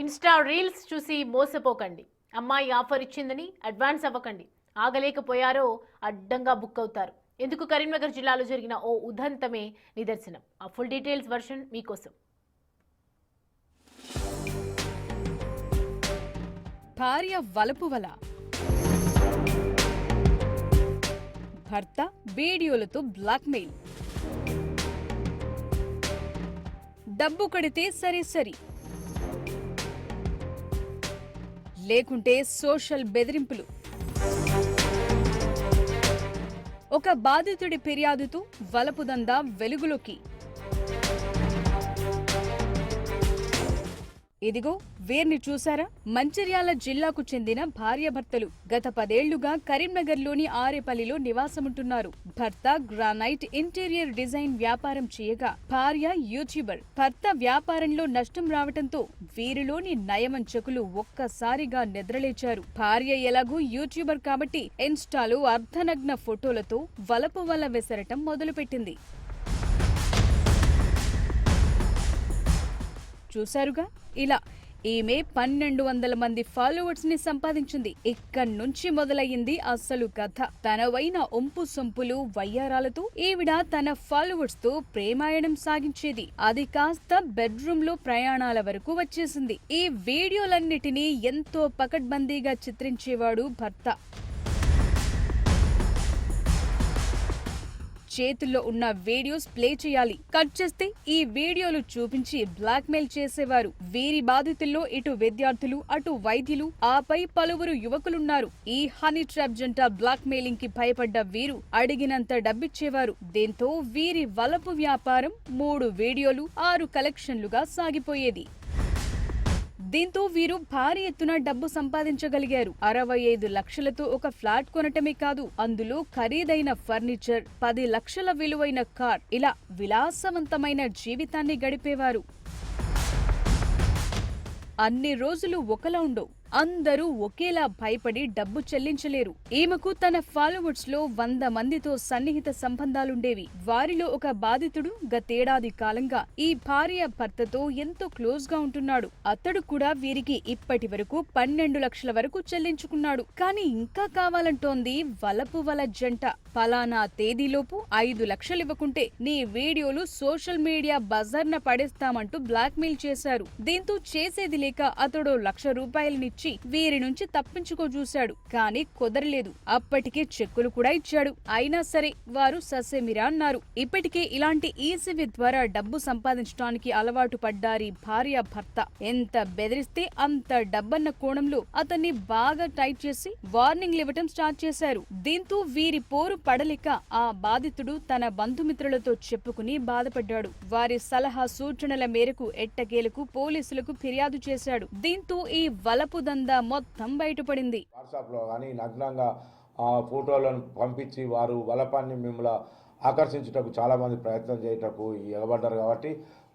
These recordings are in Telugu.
ఇన్స్టా రీల్స్ చూసి మోసపోకండి. అమ్మాయి ఆఫర్ ఇచ్చిందని అడ్వాన్స్ అవ్వకండి. ఆగలేకపోయారో అడ్డంగా బుక్ అవుతారు. ఎందుకు కరీంనగర్ జిల్లాలో జరిగిన ఓ ఉదంతమే నిదర్శనం. ఆ ఫుల్ డీటెయిల్స్ వర్షన్ మీకోసం. భార్య వలపు వల, భర్త వీడియోలతో బ్లాక్మెయిల్. డబ్బు కడితే సరే సరి, లేకుంటే సోషల్ బెదిరింపులు. ఒక బాధితుడి ఫిర్యాదుతో వలపుదందా వెలుగులోకి. ఇదిగో వీరిని చూసారా? మంచిర్యాల జిల్లాకు చెందిన భార్యాభర్తలు గత 10 ఏళ్లుగా కరీంనగర్లోని ఆరేపల్లిలో నివాసముంటున్నారు. భర్త గ్రానైట్ ఇంటీరియర్ డిజైన్ వ్యాపారం చేయగా భార్య యూట్యూబర్. భర్త వ్యాపారంలో నష్టం రావటంతో వీరిలోని నయమంచకులు ఒక్కసారిగా నిద్రలేచారు. భార్య ఎలాగూ యూట్యూబర్ కాబట్టి ఇన్స్టాలో అర్ధనగ్న ఫోటోలతో వలపు వల విసరటం మొదలుపెట్టింది. చూశారుగా, ఇలా ఈమె 1200 మంది ఫాలోవర్స్ ని సంపాదించింది. ఇక్కడి నుంచి మొదలయ్యింది అసలు కథ. తనవైన ఒంపు సొంపులు వయ్యారాలతో ఈవిడ తన ఫాలోవర్స్ తో ప్రేమాయణం సాగించేది. అది కాస్త బెడ్రూమ్ లో ప్రయాణాల వరకు వచ్చేసింది. ఈ వీడియోలన్నిటినీ ఎంతో పకడ్బందీగా చిత్రించేవాడు భర్త. చేతుల్లో ఉన్న వీడియోస్ ప్లే చేయాలి, కట్ చేస్తే ఈ వీడియోలు చూపించి బ్లాక్మెయిల్ చేసేవారు. వీరి బాధితుల్లో ఇటు విద్యార్థులు, అటు వైద్యులు, ఆపై పలువురు యువకులున్నారు. ఈ హనీ ట్రాప్ జంట బ్లాక్మెయిలింగ్ కి భయపడ్డ వీరు అడిగినంత డబ్బిచ్చేవారు. దీంతో వీరి వలపు వ్యాపారం 3 వీడియోలు 6 కలెక్షన్లుగా సాగిపోయేది. దీంతో వీరు భారీ ఎత్తున డబ్బు సంపాదించగలిగారు. 65 లక్షలతో ఒక ఫ్లాట్ కొనటమే కాదు, అందులో ఖరీదైన ఫర్నిచర్, 10 లక్షల విలువైన కార్, ఇలా విలాసవంతమైన జీవితాన్ని గడిపేవారు. అన్ని రోజులు ఒకలా ఉండవు. అందరూ ఒకేలా భయపడి డబ్బు చెల్లించలేరు. ఈమెకు తన ఫాలోవర్స్ లో 100 మందితో సన్నిహిత సంబంధాలుండేవి. వారిలో ఒక బాధితుడు గతేడాది కాలంగా ఈ భార్య భర్తతో ఎంతో క్లోజ్ గా ఉంటున్నాడు. అతడు కూడా వీరికి ఇప్పటి వరకు 12 లక్షల వరకు చెల్లించుకున్నాడు. కానీ ఇంకా కావాలంటోంది వలపు వల జంట. ఫలానా తేదీలోపు 5 లక్షలు ఇవ్వకుంటే నీ వీడియోలు సోషల్ మీడియా బజార్న పడేస్తామంటూ బ్లాక్మెయిల్ చేశారు. దీంతో చేసేది లేక అతడు ₹1,00,000 వీరి నుంచి తప్పించుకో చూశాడు. కానీ కుదరలేదు. అప్పటికే చెక్కులు కూడా ఇచ్చాడు. అయినా సరే వారు ససేమిరా అన్నారు. ఇప్పటికే ఇలాంటి ఈసీవీ ద్వారా డబ్బు సంపాదించడానికి అలవాటు పడ్డారి భార్య భర్త. ఎంత బెదిరిస్తే అంత డబ్బన్న కోణంలో అతన్ని బాగా టైట్ చేసి వార్నింగ్లు ఇవ్వటం స్టార్ట్ చేశారు. దీంతో వీరి పోరు పడలేక ఆ బాధితుడు తన బంధుమిత్రులతో చెప్పుకుని బాధపడ్డాడు. వారి సలహా సూచనల మేరకు ఎట్టకేలకు పోలీసులకు ఫిర్యాదు చేశాడు. దీంతో ఈ వలపు మొత్తం బయటపడింది. వాట్సాప్ లో కానీ నగ్నంగా ఫోటోలను పంపించి వారు వలపాన్ని మిమ్మల్ని ఆకర్షించుటకు చాలా మంది ప్రయత్నం చేయటకు ఎగబడ్డారు. కాబట్టి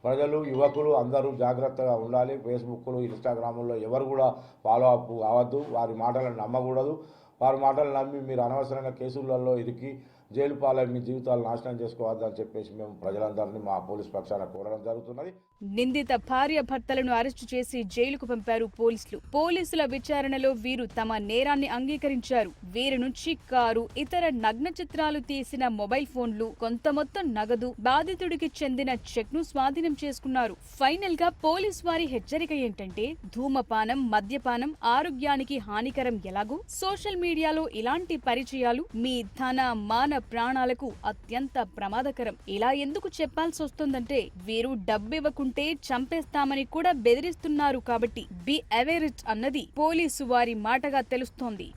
ప్రజలు, యువకులు అందరూ జాగ్రత్తగా ఉండాలి. ఫేస్బుక్లు, ఇన్స్టాగ్రాముల్లో ఎవరు కూడా ఫాలో అప్ కావద్దు. వారి మాటలను నమ్మకూడదు. వారి మాటలు నమ్మి మీరు అనవసరంగా కేసులలో ఇరికి జైలు పాలై మీ జీవితాలు నాశనం చేసుకోవద్దని చెప్పేసి మేము ప్రజలందరినీ మా పోలీస్ పక్షాన కోరడం జరుగుతున్నది. నిందిత భార్య భర్తలను అరెస్టు చేసి జైలుకు పంపారు పోలీసులు. పోలీసుల విచారణలో వీరు తమ నేరాన్ని అంగీకరించారు. వీరి నుంచి కారు, ఇతర నగ్న చిత్రాలు తీసిన మొబైల్ ఫోన్లు, కొంత మొత్తం నగదు, బాధితుడికి చెందిన చెక్ ను స్వాధీనం చేసుకున్నారు. ఫైనల్ గా పోలీస్ వారి హెచ్చరిక ఏంటంటే, ధూమపానం, మద్యపానం ఆరోగ్యానికి హానికరం ఎలాగో సోషల్ మీడియాలో ఇలాంటి పరిచయాలు మీ ధన, మాన, ప్రాణాలకు అత్యంత ప్రమాదకరం. ఇలా ఎందుకు చెప్పాల్సి వస్తుందంటే, వీరు డబ్బివ్వకుంటే చంపేస్తామని కూడా బెదిరిస్తున్నారు. కాబట్టి బి అవేర్ ఇట్ అన్నది పోలీసు వారి మాటగా తెలుస్తోంది.